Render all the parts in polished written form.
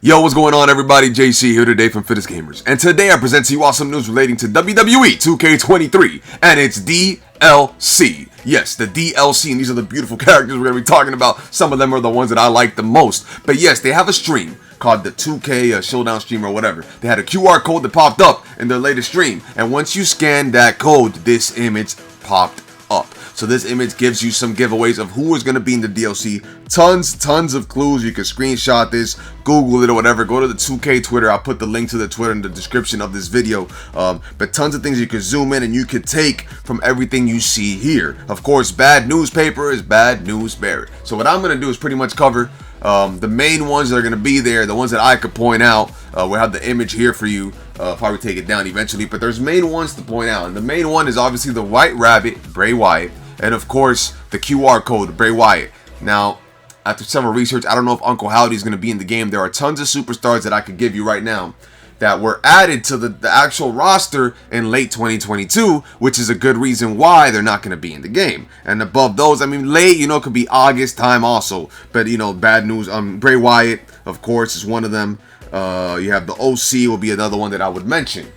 Yo, what's going on, everybody? JC here today from Fittest Gamers, and today I present to you awesome news relating to WWE 2K23 and its DLC. Yes, the DLC, and these are the beautiful characters we're going to be talking about. Some of them are the ones that I like the most. But yes, they have a stream called the 2K Showdown stream or whatever. They had a QR code that popped up in their latest stream, and once you scan that code, this image popped up. So this image gives you some giveaways of who is going to be in the DLC. Tons of clues. You can screenshot this, Google it or whatever. Go to the 2K Twitter. I'll put the link to the Twitter in the description of this video. But tons of things you can zoom in and you can take from everything you see here. Of course, bad newspaper is bad news bearer. So what I'm going to do is pretty much cover the main ones that are going to be there, the ones that I could point out. We'll have the image here for you. Probably take it down eventually, but there's main ones to point out. And the main one is obviously the White Rabbit, Bray Wyatt, and of course the QR code, Bray Wyatt. Now, after several research, I don't know if Uncle Howdy is going to be in the game. There are tons of superstars that I could give you right now that were added to the actual roster in late 2022, which is a good reason why they're not going to be in the game. And above those, I mean, late, you know, could be August time also. But, you know, bad news. Bray Wyatt, of course, is one of them. You have the OC will be another one that I would mention.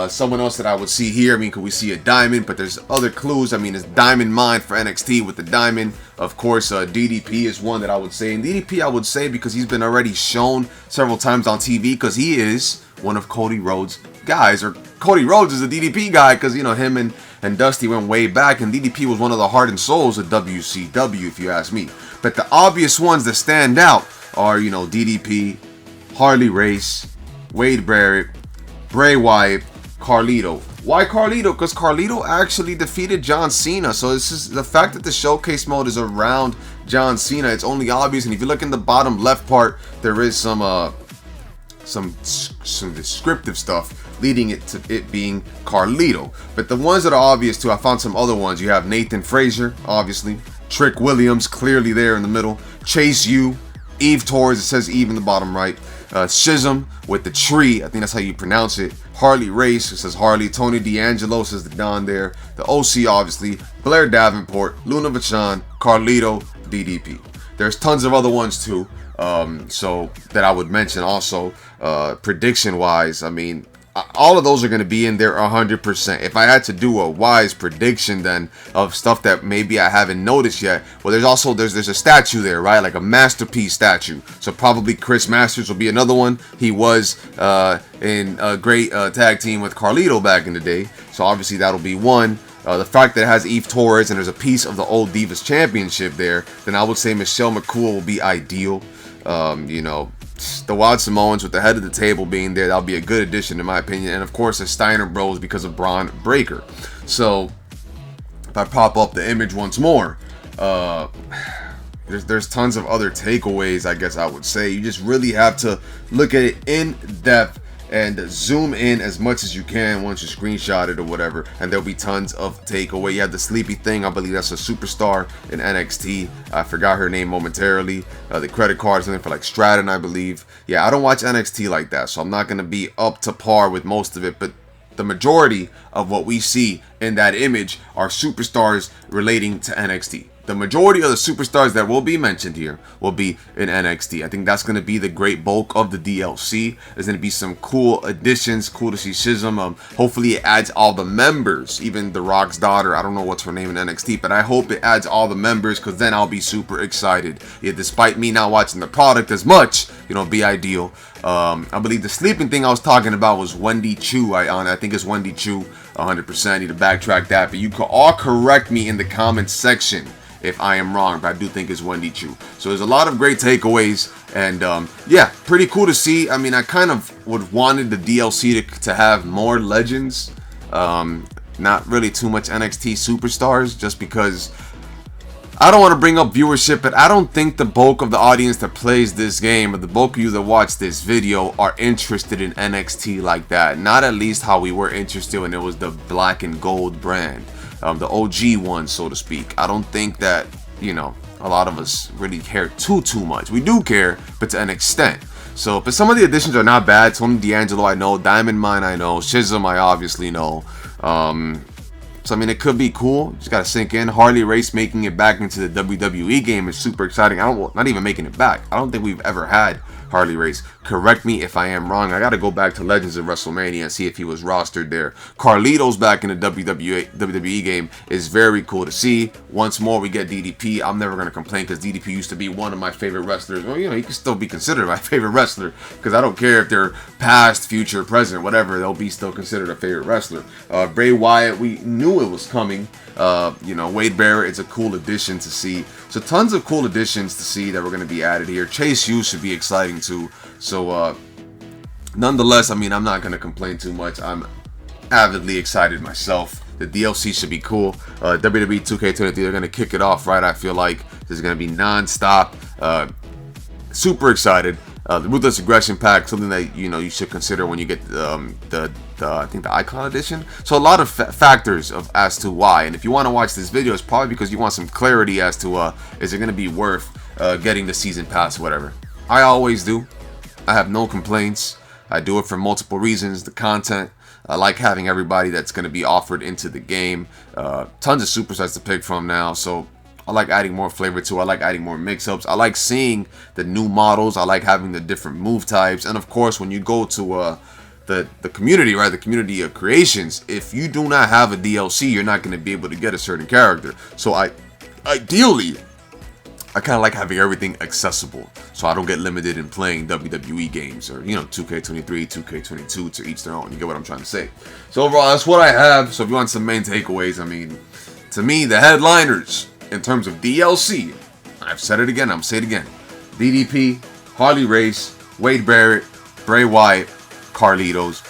Someone else that I would see here, I mean, could we see a diamond? But there's other clues. I mean, it's Diamond Mine for NXT with the diamond. Of course, DDP is one that I would say. And DDP I would say because he's been already shown several times on TV because he is one of Cody Rhodes' guys. Or Cody Rhodes is a DDP guy because, you know, him and Dusty went way back. And DDP was one of the heart and souls of WCW, if you ask me. But the obvious ones that stand out are, you know, DDP, Harley Race, Wade Barrett, Bray Wyatt, Carlito. Why Carlito? Because Carlito actually defeated John Cena. So this is the fact that the showcase mode is around John Cena. It's only obvious. And if you look in the bottom left part, there is some descriptive stuff leading it to it being Carlito. But the ones that are obvious too, I found some other ones. You have Nathan Frazier, obviously. Trick Williams, clearly there in the middle. Chase U, Eve Torres. It says Eve in the bottom right. Schism with the tree, I think that's how you pronounce it. Harley Race, it says Harley. Tony D'Angelo says the Don there. The OC, obviously. Blair Davenport, Luna Vachon, Carlito, DDP. There's tons of other ones too, so that I would mention also. Prediction wise, I mean, all of those are going to be in there 100%. If I had to do a wise prediction then of stuff that maybe I haven't noticed yet, well, there's a statue there, right? Like a masterpiece statue. So probably Chris Masters will be another one. He was in a great tag team with Carlito back in the day. So obviously that'll be one. The fact that it has Eve Torres and there's a piece of the old Divas Championship there, then I would say Michelle McCool will be ideal. You know, the Wild Samoans with the head of the table being there, that'll be a good addition in my opinion. And of course the Steiner Bros because of Braun Breaker. So if I pop up the image once more, there's tons of other takeaways, I guess I would say. You just really have to look at it in depth and zoom in as much as you can once you screenshot it or whatever, and there'll be tons of takeaway. You have the Sleepy Thing, I believe that's a superstar in NXT. I forgot her name momentarily. The credit card is something for like Stratton, I believe. Yeah, I don't watch NXT like that, so I'm not going to be up to par with most of it, but the majority of what we see in that image are superstars relating to NXT. The majority of the superstars that will be mentioned here will be in NXT. I think that's going to be the great bulk of the DLC. There's going to be some cool additions. Cool to see Schism. Hopefully it adds all the members. Even The Rock's daughter. I don't know what's her name in NXT. But I hope it adds all the members. Because then I'll be super excited. Yeah, despite me not watching the product as much. You know, be ideal. I believe the sleeping thing I was talking about was Wendy Chu. I think it's Wendy Chu. 100%. I need to backtrack that. But you can all correct me in the comments section if I am wrong, but I do think it's Wendy Chu. So there's a lot of great takeaways, and yeah, pretty cool to see. I mean, I kind of would wanted the DLC to have more legends, not really too much NXT superstars, just because I don't want to bring up viewership, but I don't think the bulk of the audience that plays this game, or the bulk of you that watch this video, are interested in NXT like that. Not at least how we were interested when it was the black and gold brand. The OG one, so to speak. I don't think that, you know, a lot of us really care too much. We do care, but to an extent. So, but some of the additions are not bad. Tony D'Angelo, I know. Diamond Mine, I know. Schism, I obviously know. So, I mean, it could be cool. Just got to sink in. Harley Race making it back into the WWE game is super exciting. Not even making it back. I don't think we've ever had Harley Race. Correct me if I am wrong. I got to go back to Legends of WrestleMania and see if he was rostered there. Carlito's back in the WWE game is very cool to see. Once more, we get DDP. I'm never going to complain because DDP used to be one of my favorite wrestlers. Well, you know, he can still be considered my favorite wrestler because I don't care if they're past, future, present, whatever. They'll be still considered a favorite wrestler. Bray Wyatt, we knew it was coming. You know, Wade Barrett, it's a cool addition to see. So tons of cool additions to see that we're going to be added here. Chase U should be exciting too. So nonetheless, I mean, I'm not going to complain too much. I'm avidly excited myself. The DLC should be cool. WWE 2K23, they're going to kick it off right. I feel like this is going to be non-stop. Super excited. The Ruthless Aggression Pack, something that, you know, you should consider when you get I think the Icon Edition. So a lot of factors as to why. And if you want to watch this video, it's probably because you want some clarity as to is it going to be worth getting the season pass, whatever. I always do. I have no complaints. I do it for multiple reasons. The content. I like having everybody that's going to be offered into the game. Tons of superstars to pick from now. So I like adding more flavor to it. I like adding more mix-ups. I like seeing the new models. I like having the different move types. And of course, when you go to the community, right, the community of creations, if you do not have a DLC, you're not going to be able to get a certain character. So ideally, I kind of like having everything accessible, so I don't get limited in playing WWE games or, you know, 2K23, 2K22, to each their own. You get what I'm trying to say? So overall, that's what I have. So if you want some main takeaways, I mean, to me, the headliners in terms of DLC, I've said it again, I'm saying it again. DDP, Harley Race, Wade Barrett, Bray Wyatt, Carlitos.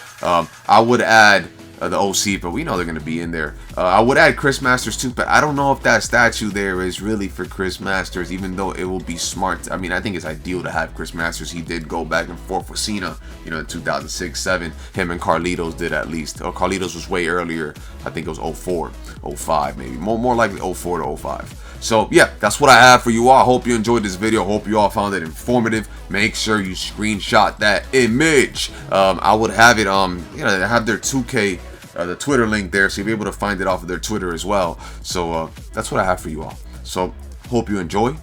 I would add the OC, but we know they're going to be in there. I would add Chris Masters too, but I don't know if that statue there is really for Chris Masters, even though it will be smart. I mean, I think it's ideal to have Chris Masters. He did go back and forth with Cena, you know, in 2006-07. Him and Carlitos did at least. Oh, Carlitos was way earlier. I think it was 04, 05 maybe. More likely 04 to 05. So yeah, that's what I have for you all. I hope you enjoyed this video. Hope you all found it informative. Make sure you screenshot that image. I would have it, you know, have their 2K, the Twitter link there, so you'll be able to find it off of their Twitter as well. So that's what I have for you all. So hope you enjoy.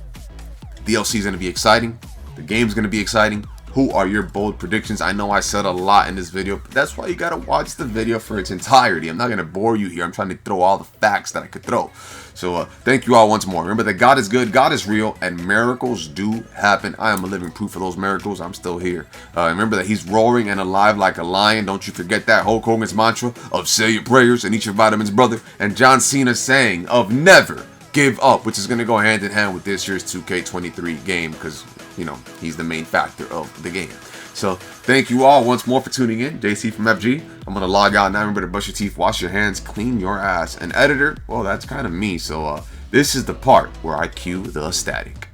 DLC is going to be exciting. The game's going to be exciting. Who are your bold predictions? I know I said a lot in this video, but that's why you got to watch the video for its entirety. I'm not going to bore you here. I'm trying to throw all the facts that I could throw. So thank you all once more. Remember that God is good, God is real, and miracles do happen. I am a living proof of those miracles. I'm still here. Remember that he's roaring and alive like a lion. Don't you forget that. Hulk Hogan's mantra of say your prayers and eat your vitamins, brother. And John Cena's saying of never give up, which is going to go hand in hand with this year's 2K23 game because, you know, he's the main factor of the game. So thank you all once more for tuning in. JC from FG. I'm going to log out now. Remember to brush your teeth, wash your hands, clean your ass. And editor, well, that's kind of me. So this is the part where I cue the static.